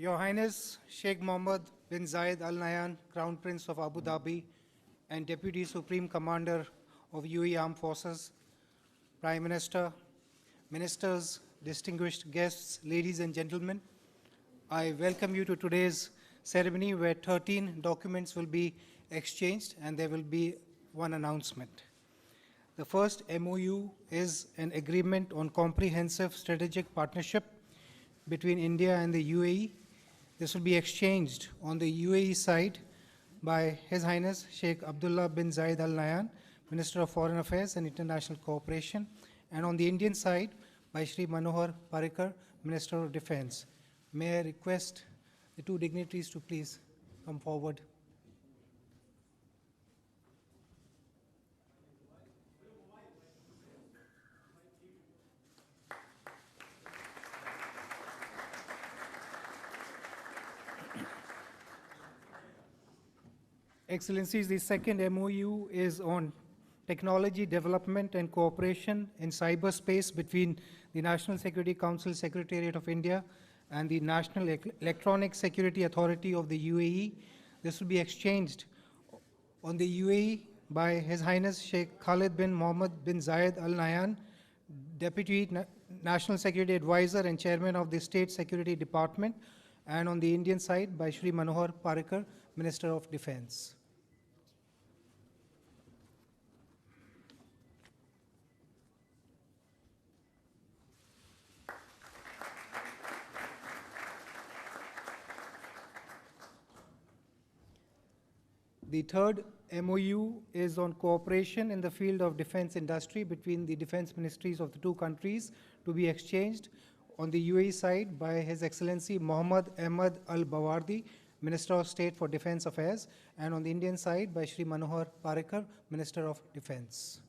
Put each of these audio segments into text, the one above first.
Your Highness Sheikh Mohammed Bin Zayed Al Nahyan, Crown Prince of Abu Dhabi and Deputy Supreme Commander of UAE Armed Forces, Prime Minister, Ministers, distinguished guests, ladies and gentlemen, I welcome you to today's ceremony where 13 documents will be exchanged and there will be one announcement. The first MOU is an agreement on comprehensive strategic partnership between India and the UAE. This will be exchanged on the UAE side by His Highness Sheikh Abdullah bin Zayed Al Nahyan, Minister of Foreign Affairs and International Cooperation, and on the Indian side by Shri Manohar Parrikar, Minister of Defense. May I request the two dignitaries to please come forward. Excellencies, the second MOU is on technology development and cooperation in cyberspace between the National Security Council Secretariat of India and the National Electronic Security Authority of the UAE. This will be exchanged on the UAE by His Highness Sheikh Khalid bin Mohammed bin Zayed Al Nahyan, Deputy National Security Advisor and Chairman of the State Security Department, and on the Indian side by Shri Manohar Parrikar, Minister of Defense. The third MOU is on cooperation in the field of defense industry between the defense ministries of the two countries, to be exchanged on the UAE side by His Excellency Mohammad Ahmad Al Bawardi, Minister of State for Defense Affairs, and on the Indian side by Shri Manohar Parrikar, Minister of Defense.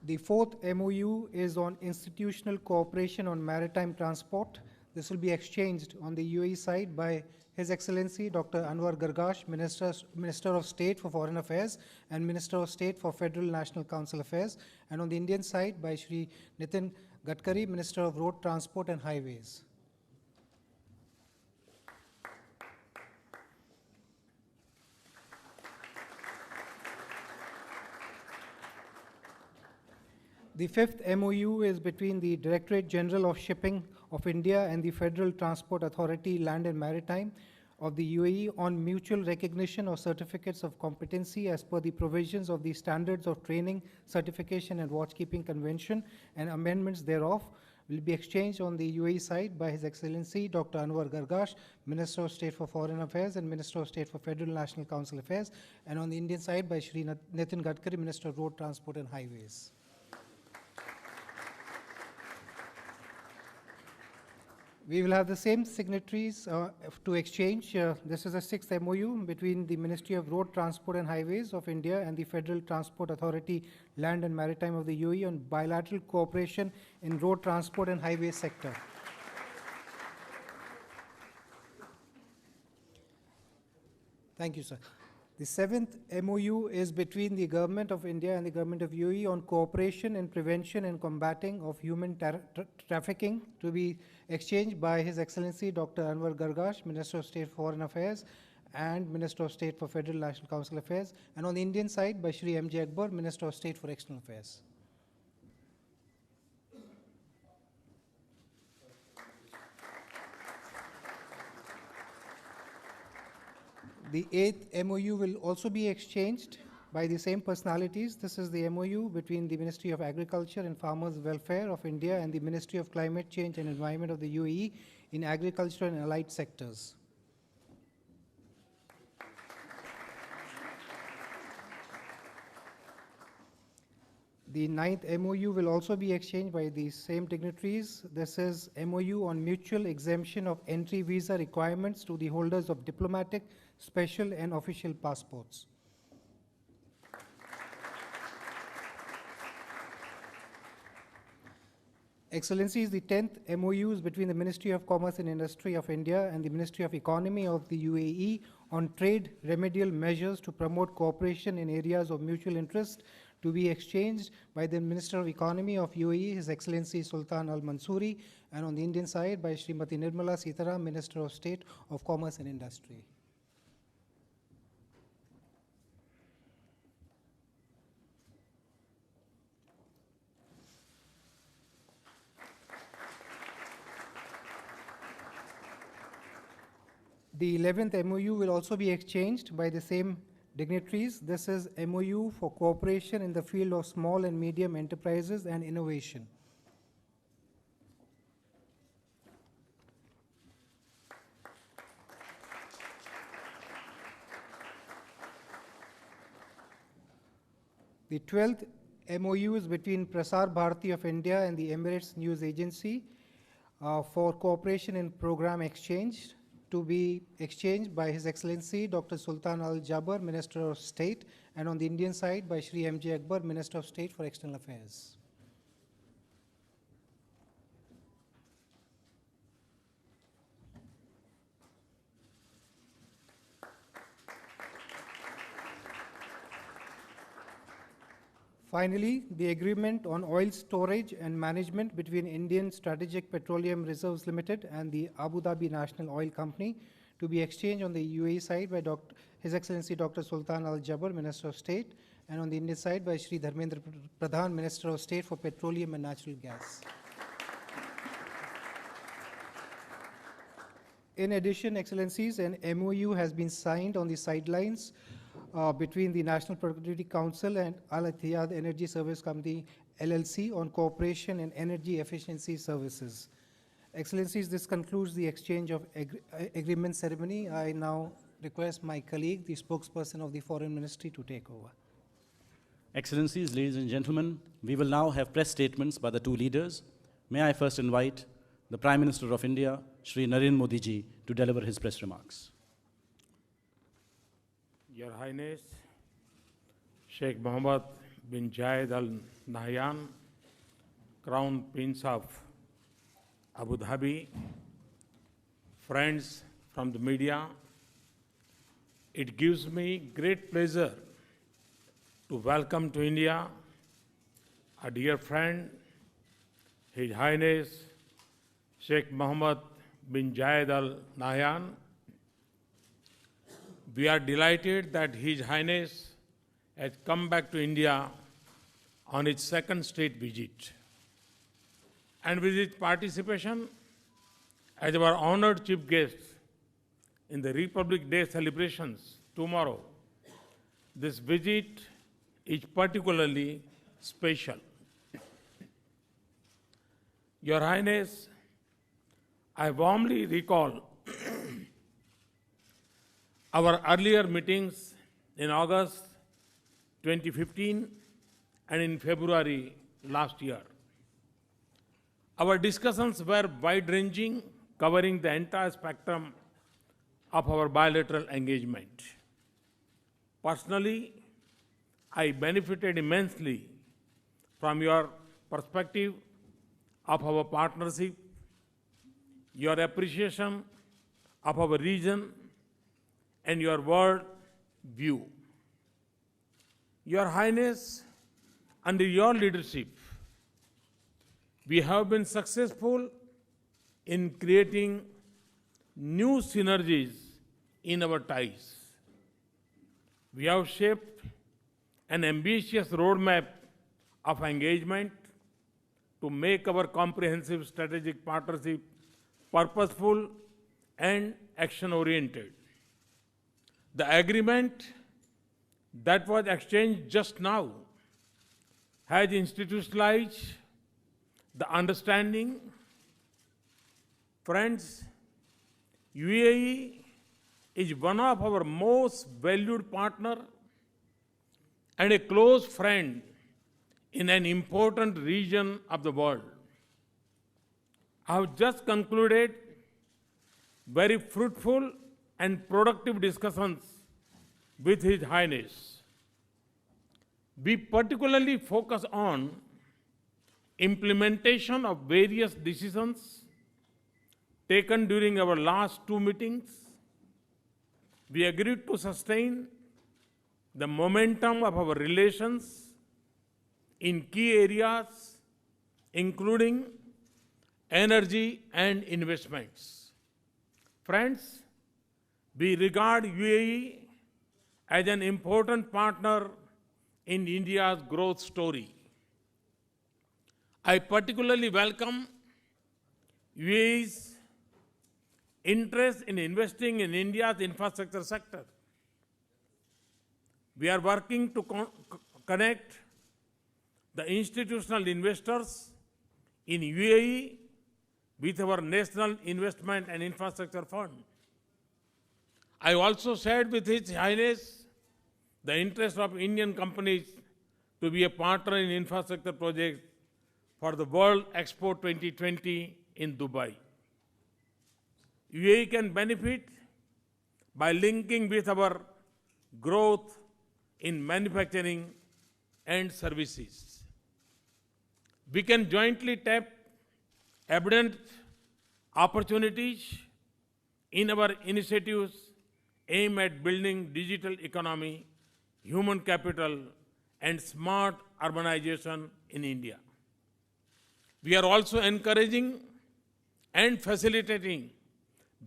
The fourth MOU is on institutional cooperation on maritime transport. This will be exchanged on the UAE side by His Excellency Dr. Anwar Gargash, Minister of State for Foreign Affairs and Minister of State for Federal National Council Affairs, and on the Indian side by Shri Nitin Gadkari, Minister of Road Transport and Highways. The fifth MOU is between the Directorate General of Shipping of India and the Federal Transport Authority, Land and Maritime of the UAE on mutual recognition of certificates of competency as per the provisions of the Standards of Training, Certification and Watchkeeping Convention, and amendments thereof will be exchanged on the UAE side by His Excellency Dr. Anwar Gargash, Minister of State for Foreign Affairs and Minister of State for Federal National Council Affairs, and on the Indian side by Shri Nitin Gadkari, Minister of Road Transport and Highways. We will have the same signatories to exchange. This is a sixth MOU between the Ministry of Road Transport and Highways of India and the Federal Transport Authority, Land and Maritime of the UAE on bilateral cooperation in road transport and highway sector. Thank you, sir. The seventh MOU is between the Government of India and the Government of UAE on cooperation in prevention and combating of human trafficking, to be exchanged by His Excellency Dr. Anwar Gargash, Minister of State for Foreign Affairs and Minister of State for Federal National Council Affairs, and on the Indian side by Shri M.J. Akbar, Minister of State for External Affairs. The eighth MOU will also be exchanged by the same personalities. This is the MOU between the Ministry of Agriculture and Farmers Welfare of India and the Ministry of Climate Change and Environment of the UAE in agriculture and allied sectors. The ninth MOU will also be exchanged by the same dignitaries. This is MOU on mutual exemption of entry visa requirements to the holders of diplomatic, special and official passports. Excellencies, the 10th MOU is between the Ministry of Commerce and Industry of India and the Ministry of Economy of the UAE on trade remedial measures to promote cooperation in areas of mutual interest, to be exchanged by the Minister of Economy of UAE, His Excellency Sultan Al Mansouri, and on the Indian side by Srimati Nirmala Sitaram, Minister of State of Commerce and Industry. The 11th MOU will also be exchanged by the same dignitaries. This is MOU for cooperation in the field of small and medium enterprises and innovation. The 12th MOU is between Prasar Bharati of India and the Emirates News Agency for cooperation in program exchange, to be exchanged by His Excellency Dr. Sultan Al Jaber, Minister of State, and on the Indian side by Shri M.J. Akbar, Minister of State for External Affairs. Finally, the agreement on oil storage and management between Indian Strategic Petroleum Reserves Limited and the Abu Dhabi National Oil Company, to be exchanged on the UAE side by His Excellency Dr. Sultan Al Jaber, Minister of State, and on the Indian side by Shri Dharmendra Pradhan, Minister of State for Petroleum and Natural Gas. In addition, Excellencies, an MOU has been signed on the sidelines between the National Productivity Council and Al Ittihad Energy Service Company LLC on cooperation in energy efficiency services. Excellencies, this concludes the exchange of agreement ceremony. I now request my colleague, the spokesperson of the Foreign Ministry, to take over. Excellencies, ladies and gentlemen, we will now have press statements by the two leaders. May I first invite the Prime Minister of India, Shri Narendra Modi ji, to deliver his press remarks. Your Highness, Sheikh Mohammed Bin Zayed Al Nahyan, Crown Prince of Abu Dhabi, friends from the media, it gives me great pleasure to welcome to India a dear friend, His Highness Sheikh Mohammed Bin Zayed Al Nahyan. We are delighted that His Highness has come back to India on his second state visit. And with his participation as our honored chief guest in the Republic Day celebrations tomorrow, this visit is particularly special. Your Highness, I warmly recall our earlier meetings in August 2015 and in February last year. Our discussions were wide-ranging, covering the entire spectrum of our bilateral engagement. Personally, I benefited immensely from your perspective of our partnership, your appreciation of our region, and your world view. Your Highness, under your leadership, we have been successful in creating new synergies in our ties. We have shaped an ambitious roadmap of engagement to make our comprehensive strategic partnership purposeful and action-oriented. The agreement that was exchanged just now has institutionalized the understanding. Friends, UAE is one of our most valued partner and a close friend in an important region of the world. I have just concluded very fruitful and productive discussions with His Highness. We particularly focus on implementation of various decisions taken during our last two meetings, we agreed to sustain the momentum of our relations in key areas, including energy and investments. Friends, we regard UAE as an important partner in India's growth story. I particularly welcome UAE's interest in investing in India's infrastructure sector. We are working to connect the institutional investors in UAE with our National Investment and Infrastructure Fund. I also shared with His Highness the interest of Indian companies to be a partner in infrastructure projects for the World Expo 2020 in Dubai. UAE can benefit by linking with our growth in manufacturing and services. We can jointly tap abundant opportunities in our initiatives aimed at building digital economy, human capital, and smart urbanization in India. We are also encouraging and facilitating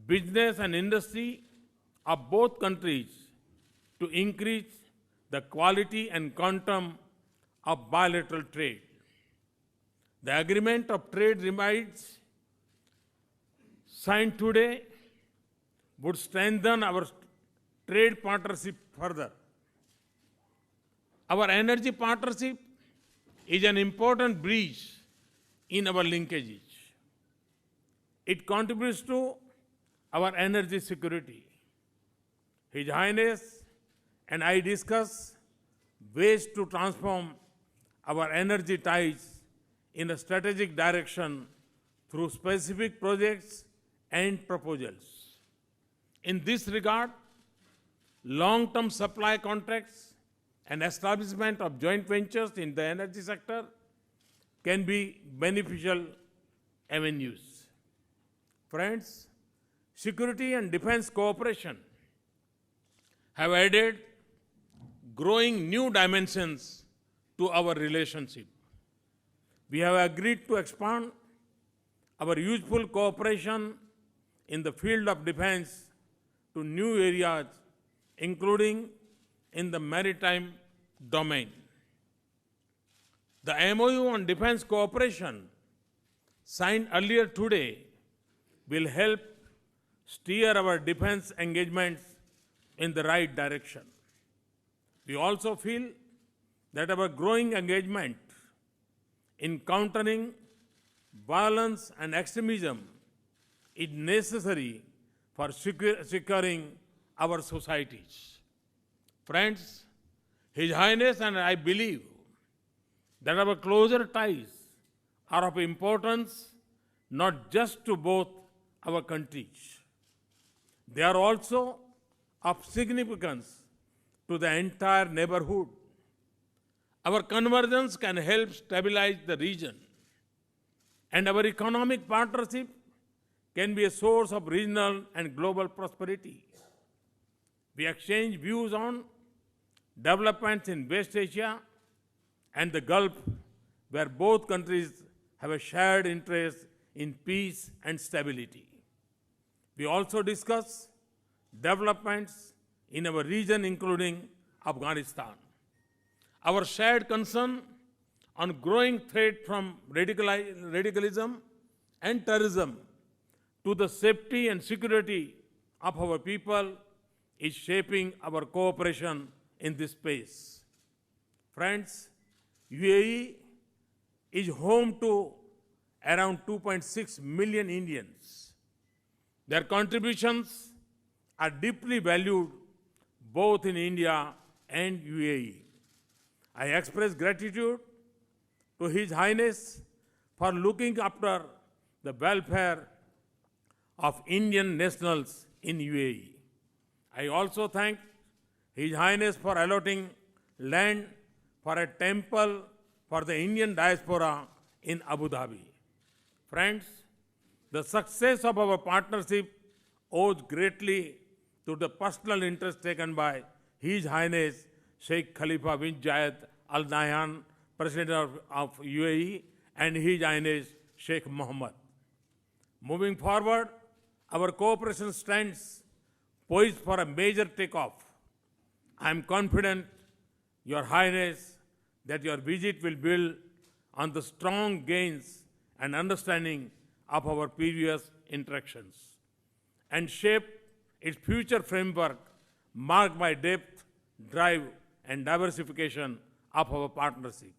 business and industry of both countries to increase the quality and quantum of bilateral trade. The agreement of trade remains signed today would strengthen our trade partnership further. Our energy partnership is an important bridge in our linkages. It contributes to our energy security. His Highness and I discuss ways to transform our energy ties in a strategic direction through specific projects and proposals. In this regard, long-term supply contracts and establishment of joint ventures in the energy sector can be beneficial avenues. Friends, security and defense cooperation have added growing new dimensions to our relationship. We have agreed to expand our useful cooperation in the field of defense to new areas, including in the maritime domain. The MOU on defense cooperation signed earlier today will help steer our defense engagements in the right direction. We also feel that our growing engagement in countering violence and extremism is necessary for securing our societies. Friends, His Highness and I believe that our closer ties are of importance not just to both our countries. They are also of significance to the entire neighborhood. Our convergence can help stabilize the region, and our economic partnership can be a source of regional and global prosperity. We exchange views on developments in West Asia and the Gulf, where both countries have a shared interest in peace and stability. We also discuss developments in our region, including Afghanistan. Our shared concern on growing threat from radicalism and terrorism to the safety and security of our people is shaping our cooperation in this space. Friends, UAE is home to around 2.6 million Indians. Their contributions are deeply valued both in India and UAE. I express gratitude to His Highness for looking after the welfare of Indian nationals in UAE. I also thank His Highness for allotting land for a temple for the Indian diaspora in Abu Dhabi. Friends, the success of our partnership owes greatly to the personal interest taken by His Highness Sheikh Khalifa bin Zayed Al Nahyan, President of UAE, and His Highness Sheikh Mohammed. Moving forward, our cooperation stands poised for a major takeoff. I am confident, Your Highness, that your visit will build on the strong gains and understanding of our previous interactions and shape its future framework marked by depth, drive, and diversification of our partnership.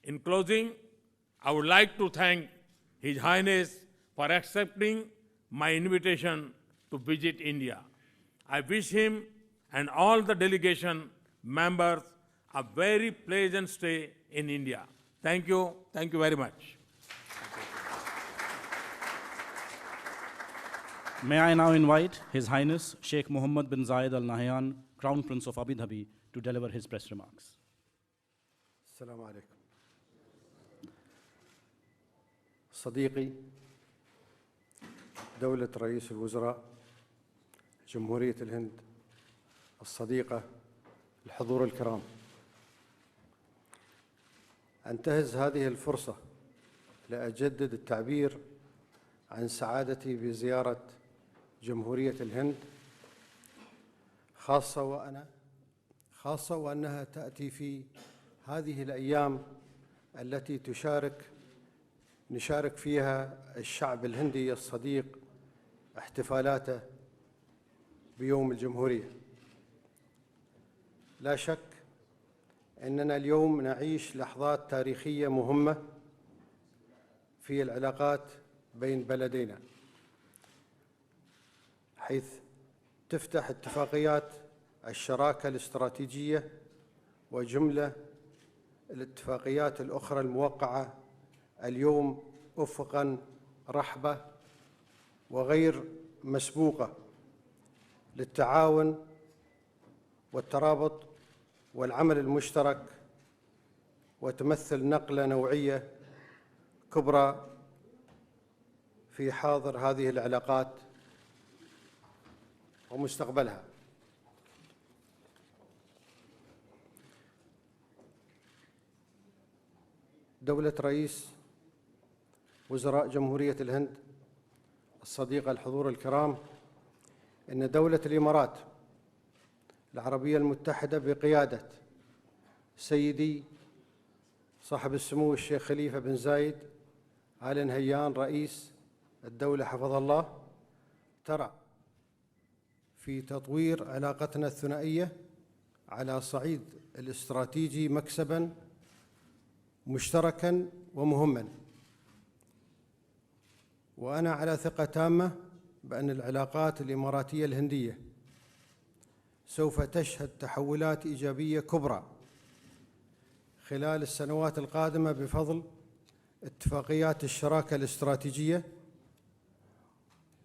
In closing, I would like to thank His Highness for accepting my invitation to visit India. I wish him and all the delegation members a very pleasant stay in India. Thank you. Thank you very much. May I now invite His Highness Sheikh Mohammed Bin Zayed Al Nahyan, Crown Prince of Abu Dhabi, to deliver his press remarks. السلام عليكم. صديقي دولة رئيس الوزراء جمهورية الهند الصديقة، الحضور الكرام، أنتهز هذه الفرصة لأجدد التعبير عن سعادتي بزيارة جمهورية الهند، خاصة وأنها تأتي في هذه الأيام التي نشارك فيها الشعب الهندي الصديق احتفالاته بيوم الجمهورية. لا شك أننا اليوم نعيش لحظات تاريخية مهمة في العلاقات بين بلدينا، حيث تفتح اتفاقيات الشراكة الاستراتيجية وجملة الاتفاقيات الأخرى الموقعة اليوم أفقاً رحبة وغير مسبوقة للتعاون والترابط والعمل المشترك، وتمثل نقلة نوعية كبرى في حاضر هذه العلاقات ومستقبلها. دولة رئيس وزراء جمهورية الهند الصديقة، الحضور الكرام، إن دولة الإمارات العربية المتحدة بقيادة سيدي صاحب السمو الشيخ خليفة بن زايد آل نهيان رئيس الدولة حفظه الله، ترى في تطوير علاقتنا الثنائية على صعيد الاستراتيجي مكسباً مشتركاً ومهماً. وأنا على ثقة تامة بأن العلاقات الإماراتية الهندية سوف تشهد تحولات إيجابية كبرى خلال السنوات القادمة بفضل اتفاقيات الشراكة الاستراتيجية،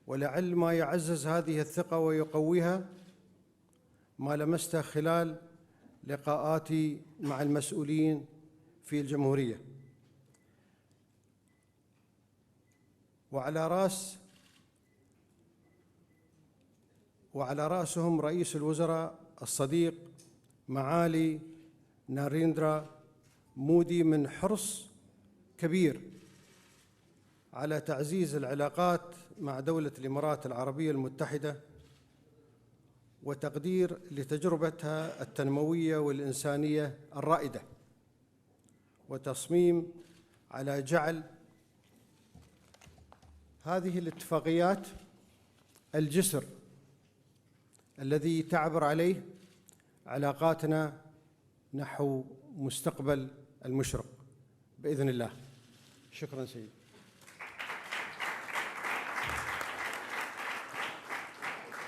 ولعل ما يعزز هذه الثقة ويقويها ما لمسته خلال لقاءاتي مع المسؤولين في الجمهورية، وعلى رأسهم رئيس الوزراء الصديق معالي ناريندرا مودي، من حرص كبير على تعزيز العلاقات مع دولة الإمارات العربية المتحدة وتقدير لتجربتها التنموية والإنسانية الرائدة، وتصميم على جعل هذه الاتفاقيات الجسر الذي تعبر عليه علاقاتنا نحو مستقبل المشرق بإذن الله. شكراً سيدي.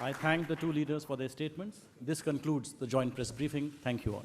I thank the two leaders for their statements. This concludes the joint press briefing. Thank you all.